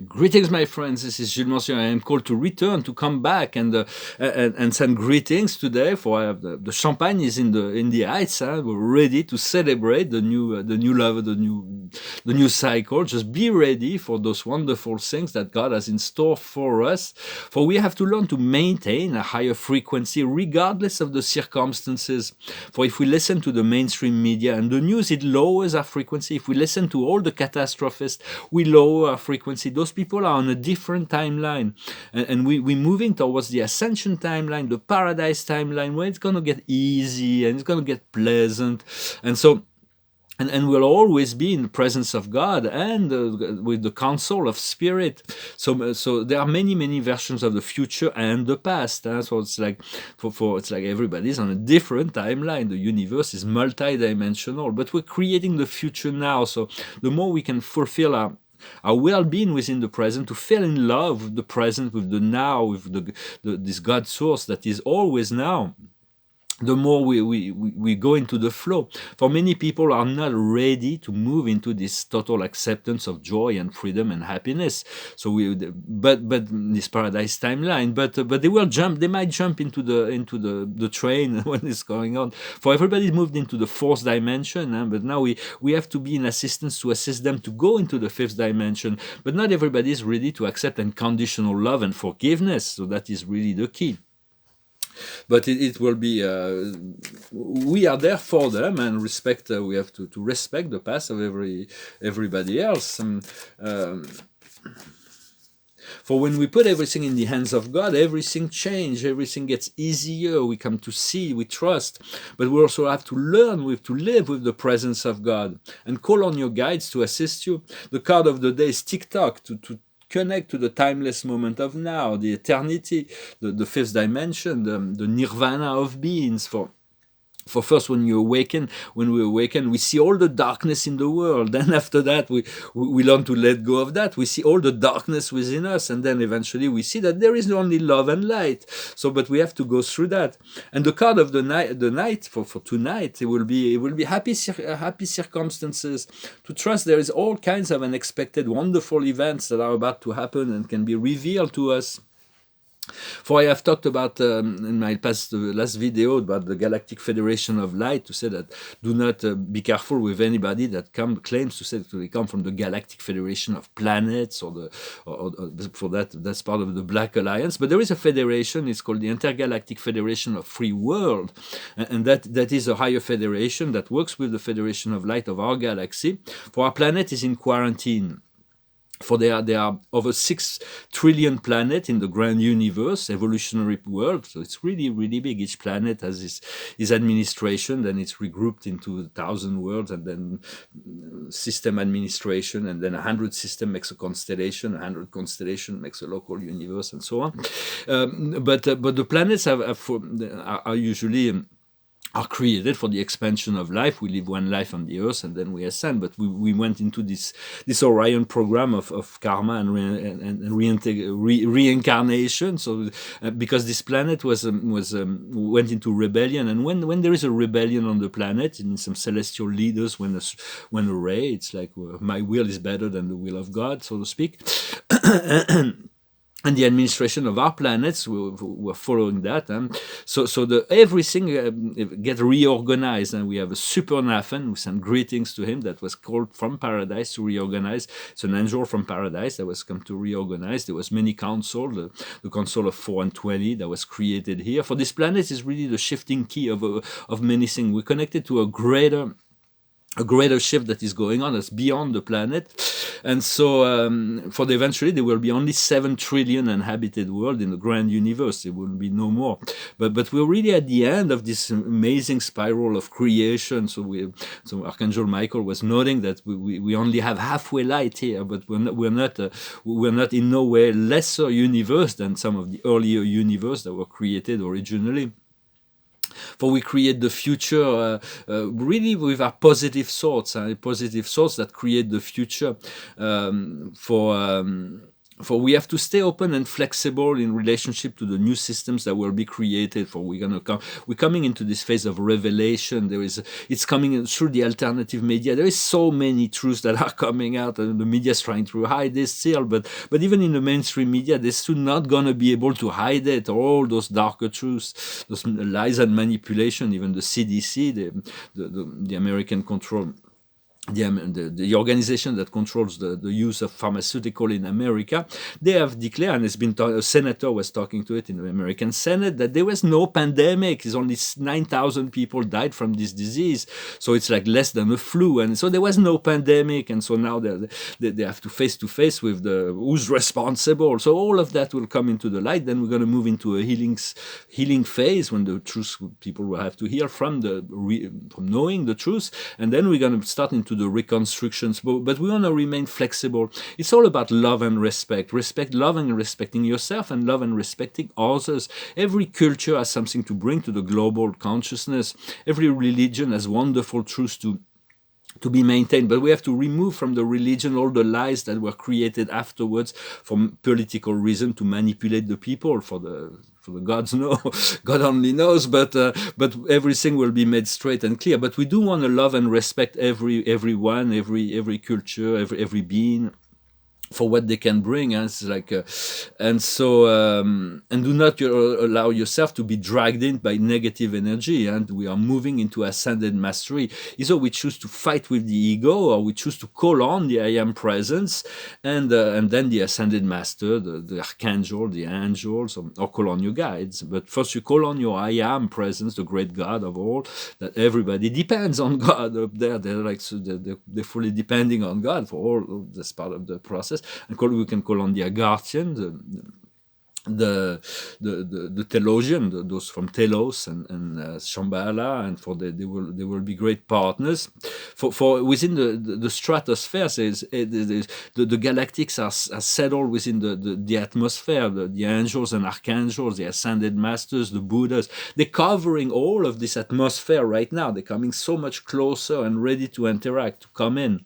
Greetings, my friends. This is Gilles Monsieur. I am called to return, to come back and send greetings today. For the champagne is in the heights. We're ready to celebrate the new love, the new cycle. Just be ready for those wonderful things that God has in store for us. For we have to learn to maintain a higher frequency regardless of the circumstances. For if we listen to the mainstream media and the news, it lowers our frequency. If we listen to all the catastrophists, we lower our frequency. Those people are on a different timeline. And we're moving towards the ascension timeline, the paradise timeline, where it's going to get easy and it's going to get pleasant. And so, and we'll always be in the presence of God and with the counsel of Spirit. So there are many versions of the future and the past. So it's like it's like everybody's on a different timeline. The universe is multidimensional, but we're creating the future now. So the more we can fulfill our well-being within the present, to fall in love with the present, with the now, with this God source that is always now, the more we go into the flow. For many people are not ready to move into this total acceptance of joy and freedom and happiness. So but this paradise timeline, but they will jump. They might jump into the train when it's going on. For everybody moved into the fourth dimension, but now we have to be in assistance to assist them to go into the fifth dimension. But not everybody is ready to accept unconditional love and forgiveness. So that is really the key. But it will be, we are there for them, and respect. We have to respect the past of everybody else. For when we put everything in the hands of God, everything changes, everything gets easier. We come to see, we trust, but we also have to learn, we have to live with the presence of God and call on your guides to assist you. The card of the day is TikTok, to connect to the timeless moment of now, the eternity, the fifth dimension, the nirvana of beings. For first, when we awaken, we see all the darkness in the world. Then after that, we learn to let go of that. We see all the darkness within us, and then eventually we see that there is only love and light. So, but we have to go through that. And the card of the night for tonight, it will be happy circumstances. To trust there is all kinds of unexpected, wonderful events that are about to happen and can be revealed to us. For I have talked about in my last video about the Galactic Federation of Light, to say that do not be careful with anybody that claims to say that they come from the Galactic Federation of Planets, or for that's part of the Black Alliance. But there is a federation. It's called the Intergalactic Federation of Free World, and that is a higher federation that works with the Federation of Light of our galaxy. For our planet is in quarantine. For there are over 6 trillion planets in the grand universe, evolutionary world. So it's really big. Each planet has his administration. Then it's regrouped into 1,000 worlds, and then system administration, and then 100 system makes a constellation. 100 constellation makes a local universe, and so on. But the planets are usually are created for the expansion of life. We live one life on the earth and then we ascend. But we went into this Orion program of karma and reincarnation. So because this planet went into rebellion, and when there is a rebellion on the planet, in some celestial leaders, when a ray, it's like my will is better than the will of God, so to speak. And the administration of our planets were following that. So everything get reorganized, and we have a super Nathan. We send greetings to him, that was called from paradise to reorganize. It's an angel from paradise that was come to reorganize. There was many council, the council of 4 and 20 that was created here. For this planet is really the shifting key of many things. We're connected to a greater shift that is going on that's beyond the planet. And so eventually there will be only 7 trillion inhabited world in the grand universe. There will be no more. But we're really at the end of this amazing spiral of creation. So Archangel Michael was noting that we only have halfway light here, but we're not in no way lesser universe than some of the earlier universe that were created originally. For we create the future really with our positive thoughts that create the future. For we have to stay open and flexible in relationship to the new systems that will be created. For we're coming into this phase of revelation. It's coming in through the alternative media. There is so many truths that are coming out, and the media is trying to hide this still. But even in the mainstream media, they're still not gonna be able to hide it. All those darker truths, those lies and manipulation. Even the CDC, the American control. The organization that controls the use of pharmaceutical in America, they have declared, and it's been a senator was talking to it in the American Senate, that there was no pandemic. It's only 9,000 people died from this disease, so it's like less than a flu, and so there was no pandemic. And so now they have to face with who's responsible. So all of that will come into the light. Then we're going to move into a healing phase when the truth people will have to hear from knowing the truth, and then we're going to start into the reconstructions, but we want to remain flexible. It's all about love and respect. Loving and respecting yourself, and love and respecting others. Every culture has something to bring to the global consciousness. Every religion has wonderful truths to be maintained, but we have to remove from the religion all the lies that were created afterwards for political reason, to manipulate the people. For the gods know, God only knows, but everything will be made straight and clear. But we do want to love and respect everyone, every culture, every being, for what they can bring. It's like, and do not allow yourself to be dragged in by negative energy. And we are moving into ascended mastery. Either we choose to fight with the ego, or we choose to call on the I am presence, and then the ascended master, the archangel, the angels, or call on your guides. But first you call on your I am presence, the great God of all. That everybody depends on God up there. They're fully depending on God for all this part of the process. And we can call on the Agarthian, the Telosian, those from Telos and Shambhala, and they will be great partners. For within the stratosphere, the galactics are settled within the atmosphere. The angels and archangels, the ascended masters, the Buddhas, they're covering all of this atmosphere right now. They're coming so much closer and ready to interact, to come in.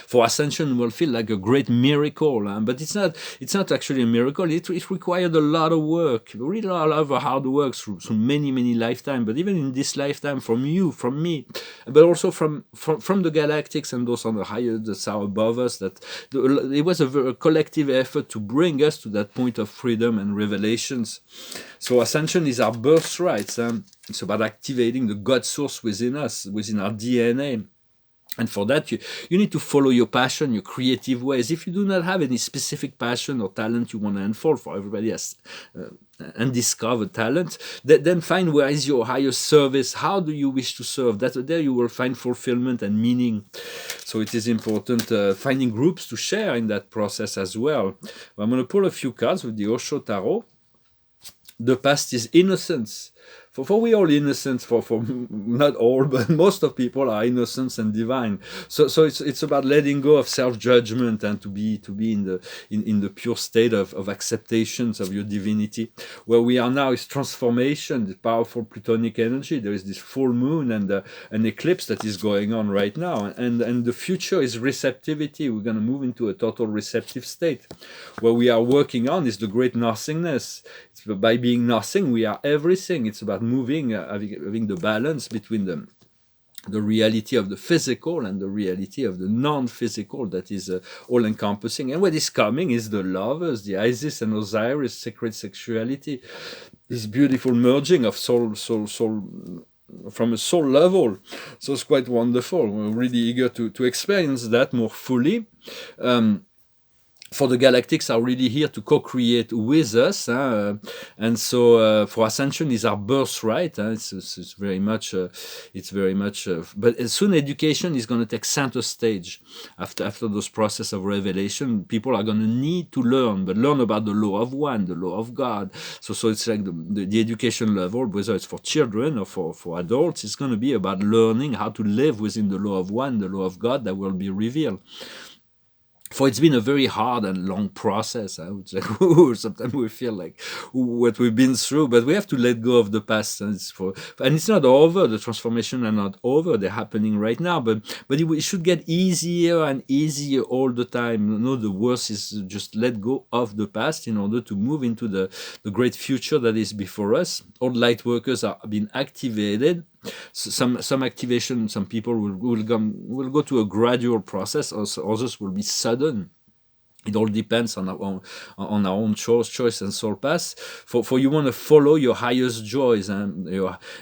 For ascension will feel like a great miracle, but it's not actually a miracle. It required a lot of work, really a lot of hard work through many lifetimes. But even in this lifetime, from you, from me, but also from the galactics and those on the higher, that are above us, it was a collective effort to bring us to that point of freedom and revelations. So ascension is our birthright. It's about activating the God source within us, within our DNA. And for that, you need to follow your passion, your creative ways. If you do not have any specific passion or talent you want to unfold, for everybody has undiscovered talent, then find where is your higher service. How do you wish to serve? There you will find fulfillment and meaning. So it is important finding groups to share in that process as well. I'm going to pull a few cards with the Osho Tarot. The past is innocence. For we all innocent, for not all, but most of people are innocent and divine. So it's about letting go of self-judgment and to be in the pure state of acceptations of your divinity. Where we are now is transformation, the powerful Plutonic energy. There is this full moon and an eclipse that is going on right now, and the future is receptivity. We're going to move into a total receptive state. What we are working on is the great nothingness. By being nothing, we are everything. It's about moving, having the balance between the reality of the physical and the reality of the non-physical that is all-encompassing. And what is coming is the lovers, the Isis and Osiris, sacred sexuality, this beautiful merging of soul from a soul level. So it's quite wonderful. We're really eager to experience that more fully. For the galactics are really here to co-create with us, and so for ascension is our birthright. It's very much, but soon education is going to take center stage after those process of revelation. People are going to need to learn about the law of one, the law of God. So it's like the education level, whether it's for children or for adults, it's going to be about learning how to live within the law of one, the law of God that will be revealed. For it's been a very hard and long process. I would say sometimes we feel like what we've been through, but we have to let go of the past, and it's not over. The transformation are not over; they're happening right now. But it should get easier and easier all the time. The worst is just let go of the past in order to move into the great future that is before us. All light workers are being activated. Some activation, some people will go to a gradual process, others will be sudden. It all depends on our own choice and soul path. For you want to follow your highest joys, and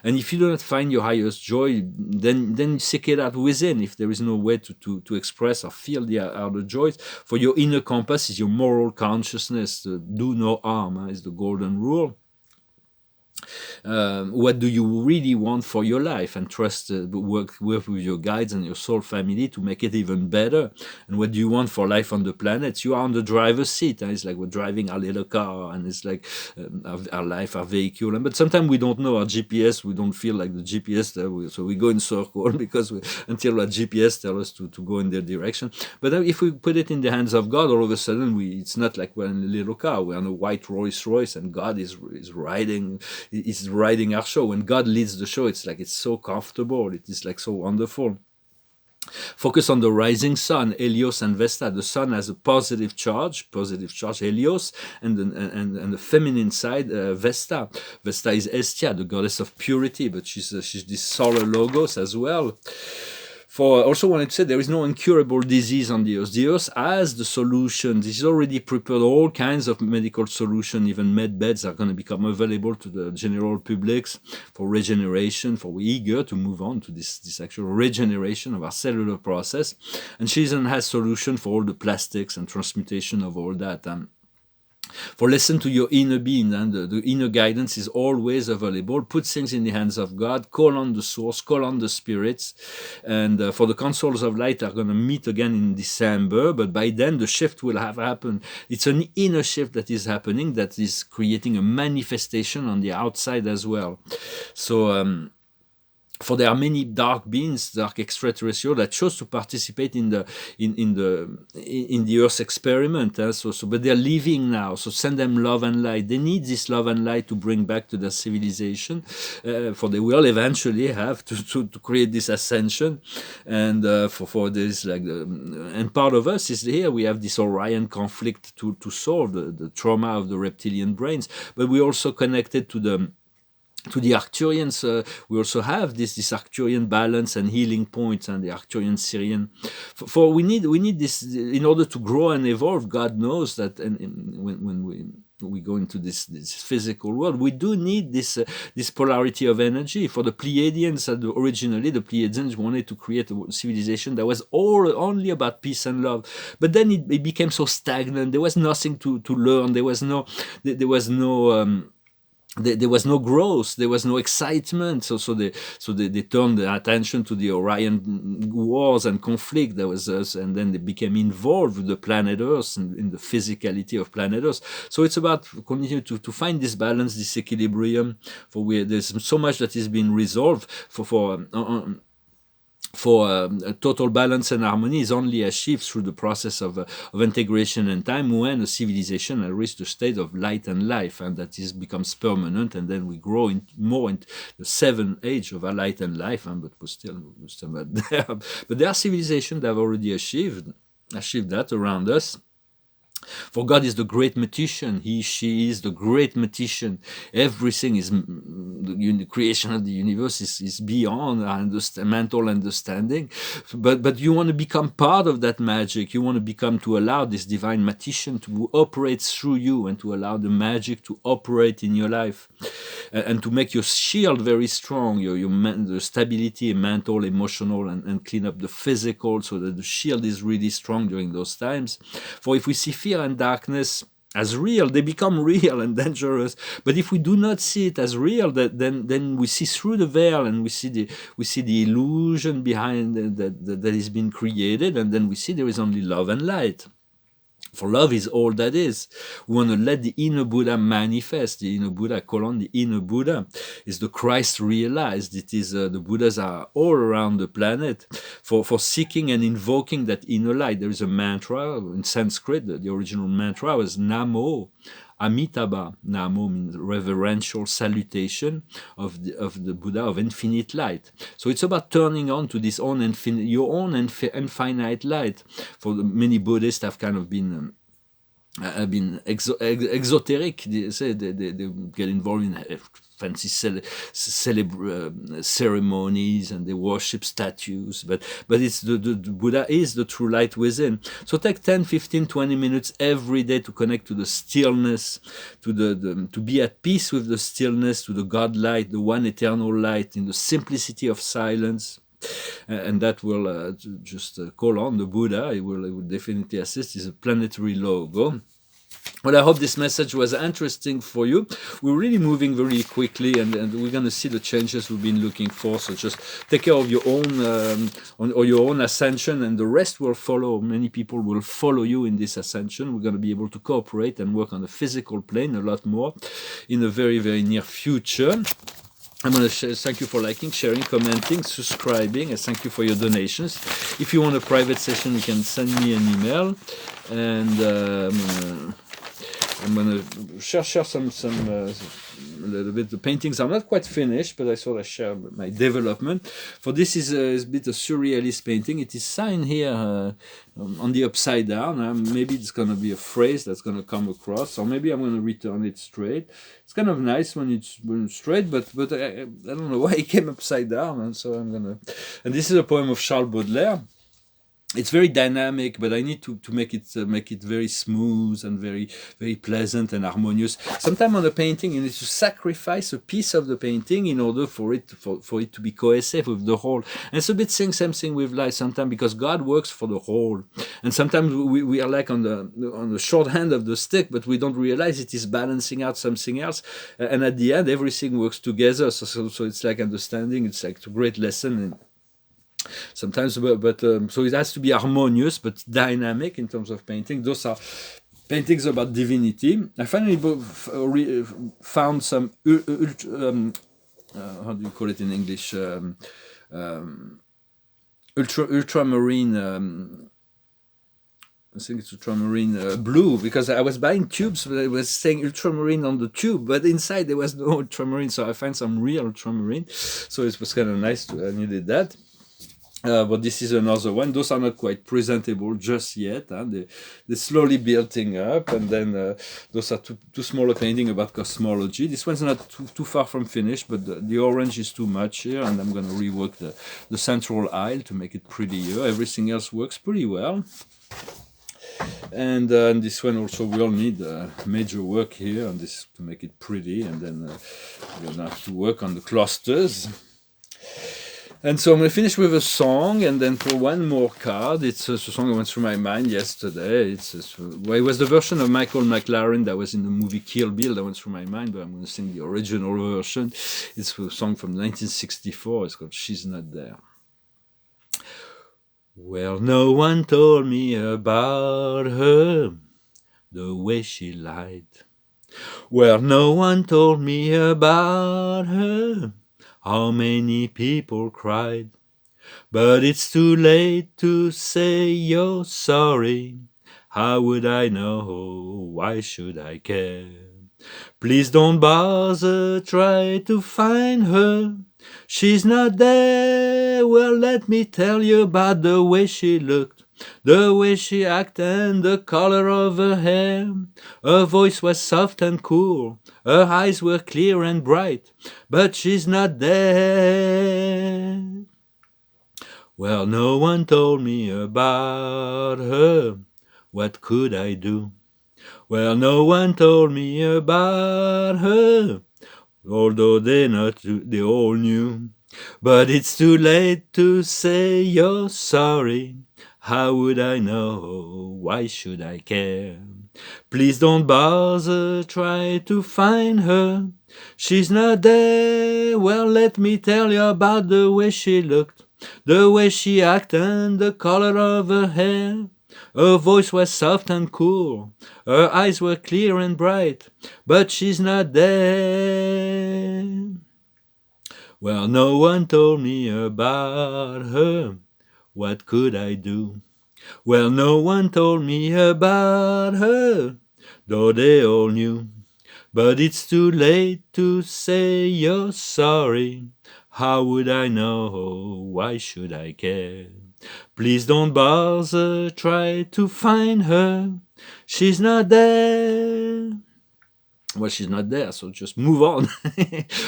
if you do not find your highest joy, then seek it out within. If there is no way to express or feel the other joys, for your inner compass is your moral consciousness. Do no harm is the golden rule. What do you really want for your life, and trust work with your guides and your soul family to make it even better. And what do you want for life on the planet? You are on the driver's seat, it's like we're driving our little car, and it's like our life, our vehicle. But sometimes we don't know our GPS, we don't feel like the GPS, so we go in circle because until our GPS tells us to go in their direction. But if we put it in the hands of God, all of a sudden it's not like we're in a little car, we're on a white Rolls Royce, and God is riding our show. When God leads the show, it's like it's so comfortable, it is like so wonderful. Focus on the rising sun, Helios and Vesta. The sun has a positive charge, Helios, and the feminine side, Vesta. Vesta is Hestia, the goddess of purity, but she's this solar logos as well. For I also wanted to say there is no incurable disease on the earth. The earth has the solution. This is already prepared. All kinds of medical solutions, even med beds, are going to become available to the general public for regeneration. For we're eager to move on to this actual regeneration of our cellular process. And Shizen has solution for all the plastics and transmutation of all that. For listen to your inner being, and the inner guidance is always available. Put things in the hands of God, call on the source, call on the spirits. And for the consoles of light are going to meet again in December, but by then the shift will have happened. It's an inner shift that is happening, that is creating a manifestation on the outside as well. So for there are many dark beings, dark extraterrestrial, that chose to participate in the Earth's experiment. But they're leaving now. So send them love and light. They need this love and light to bring back to their civilization, for they will eventually have to create this ascension. And for this, and part of us is here. We have this Orion conflict to solve, the trauma of the reptilian brains, but we're also connected to the Arcturians. We also have this Arcturian balance and healing points, and the Arcturian Syrian. For we need this in order to grow and evolve. God knows that, and when we go into this physical world, we do need this polarity of energy. For the Pleiadians, originally the Pleiadians wanted to create a civilization that was only about peace and love, but then it became so stagnant. There was nothing to learn. There was no growth, there was no excitement. So they turned their attention to the Orion wars and conflict. There was and then they became involved with the planet Earth and in the physicality of planet Earth. So it's about continuing to find this balance, this equilibrium. There's so much that is being resolved for total balance and harmony is only achieved through the process of integration and time, when a civilization has reached a state of light and life, and that becomes permanent, and then we grow more into the seventh age of our light and life, but we're still not there. But there are civilizations that have already achieved that around us. For God is the great magician. She is the great magician. Everything is the creation of the universe is beyond our mental understanding. But you want to become part of that magic. You want to allow this divine magician to operate through you, and to allow the magic to operate in your life, and to make your shield very strong, the stability, mental, emotional, and clean up the physical, so that the shield is really strong during those times. For if we see fear and darkness as real, they become real and dangerous. But if we do not see it as real, then we see through the veil, and we see the illusion behind that is being created, and then we see there is only love and light. For love is all that is. We want to let the inner Buddha manifest. The inner Buddha, colon, the inner Buddha is the Christ realized. It is the Buddhas are all around the planet for seeking and invoking that inner light. There is a mantra in Sanskrit. The original mantra was Namo Amitabha. Namo means reverential salutation of the Buddha of infinite light. So it's about turning on to this own your own infinite light. For many Buddhists have kind of been exoteric. They say they get involved in fancy ceremonies, and they worship statues, but it's the Buddha is the true light within. So take 10, 15, 20 minutes every day to connect to the stillness, to be at peace with the stillness, to the God light, the one eternal light, in the simplicity of silence. And that will just call on the Buddha. It will definitely assist. It's a planetary logo. Well, I hope this message was interesting for you. We're really moving very quickly, and we're going to see the changes we've been looking for. So just take care of your own your own ascension, and the rest will follow. Many people will follow you in this ascension. We're going to be able to cooperate and work on the physical plane a lot more in the very, very near future. I'm going to thank you for liking, sharing, commenting, subscribing, and thank you for your donations. If you want a private session, you can send me an email, and I'm going to share some a little bit. The paintings are not quite finished, but I thought I'd share my development. For this is a bit of surrealist painting. It is signed here on the upside down. Maybe it's going to be a phrase that's going to come across, or maybe I'm going to return it straight. It's kind of nice when it's straight, but I don't know why it came upside down, and so I'm going to... And this is a poem of Charles Baudelaire. It's very dynamic, but I need to make it very smooth and very, very pleasant and harmonious. Sometimes on a painting, you need to sacrifice a piece of the painting in order for it to be cohesive with the whole. And it's a bit same thing with life sometimes, because God works for the whole. And sometimes we are like on the short hand of the stick, but we don't realize it is balancing out something else. And at the end, everything works together. So it's like understanding. It's like a great lesson. Sometimes, so it has to be harmonious but dynamic in terms of painting. Those are paintings about divinity. I finally found some how do you call it in English? Ultramarine. I think it's ultramarine blue, because I was buying tubes, but it was saying ultramarine on the tube, but inside there was no ultramarine. So I found some real ultramarine. So it was kind of nice. I needed that. But this is another one. Those are not quite presentable just yet. They're slowly building up, and then those are two smaller paintings about cosmology. This one's not too far from finished, but the orange is too much here, and I'm going to rework the central aisle to make it prettier. Everything else works pretty well. And this one also will need major work here on this to make it pretty, and then we're going to have to work on the clusters. And so I'm going to finish with a song, and then for one more card, it's a song that went through my mind yesterday. It was the version of Michael McLaren that was in the movie Kill Bill that went through my mind, but I'm going to sing the original version. It's a song from 1964. It's called She's Not There. Well, no one told me about her, the way she lied. Well, no one told me about her, how many people cried. But it's too late to say you're sorry. How would I know? Why should I care? Please don't bother, try to find her. She's not there. Well, let me tell you about the way she looked, the way she acted, and the color of her hair. Her voice was soft and cool, her eyes were clear and bright, but she's not there. Well, no one told me about her. What could I do? Well, no one told me about her, although they all knew. But it's too late to say you're sorry. How would I know? Why should I care? Please don't bother, try to find her. She's not there. Well, let me tell you about the way she looked, the way she acted, and the color of her hair. Her voice was soft and cool, her eyes were clear and bright, but she's not there. Well, no one told me about her. What could I do? Well, no one told me about her, though they all knew. But it's too late to say you're sorry. How would I know? Why should I care? Please don't bother, try to find her. She's not there. Well, she's not there, so just move on.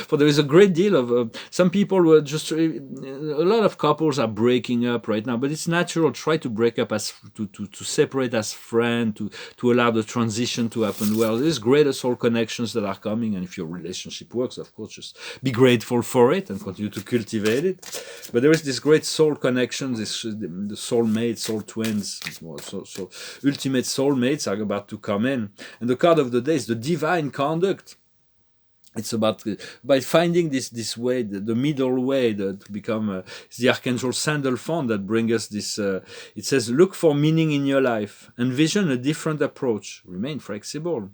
For there is a great deal of some people were just a lot of couples are breaking up right now, but it's natural. Try to break up as to separate as friend, to allow the transition to happen well. There's greater soul connections that are coming, and if your relationship works, of course, just be grateful for it and continue to cultivate it. But there is this great soul connection, this the soulmates, soul twins, so ultimate soulmates are about to come in, and the card of the day is the divine conduct. It's about by finding this way, the middle way, to become. It's the Archangel Sandalphon that brings us this. It says, look for meaning in your life, envision a different approach, remain flexible.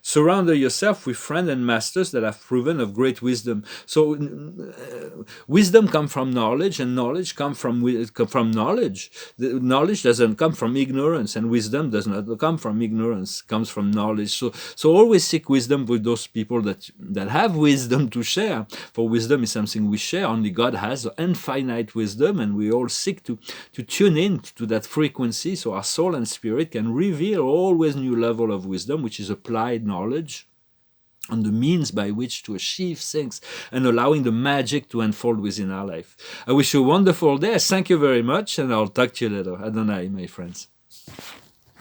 Surround yourself with friends and masters that have proven of great wisdom. So wisdom comes from knowledge, and knowledge comes from knowledge. The knowledge doesn't come from ignorance, and wisdom does not come from ignorance. It comes from knowledge. So always seek wisdom with those people that have wisdom to share. For wisdom is something we share. Only God has infinite wisdom, and we all seek to tune in to that frequency, so our soul and spirit can reveal always new level of wisdom, which is applied knowledge on the means by which to achieve things and allowing the magic to unfold within our life. I wish you a wonderful day. Thank you very much, and I'll talk to you later. Adonai, my friends.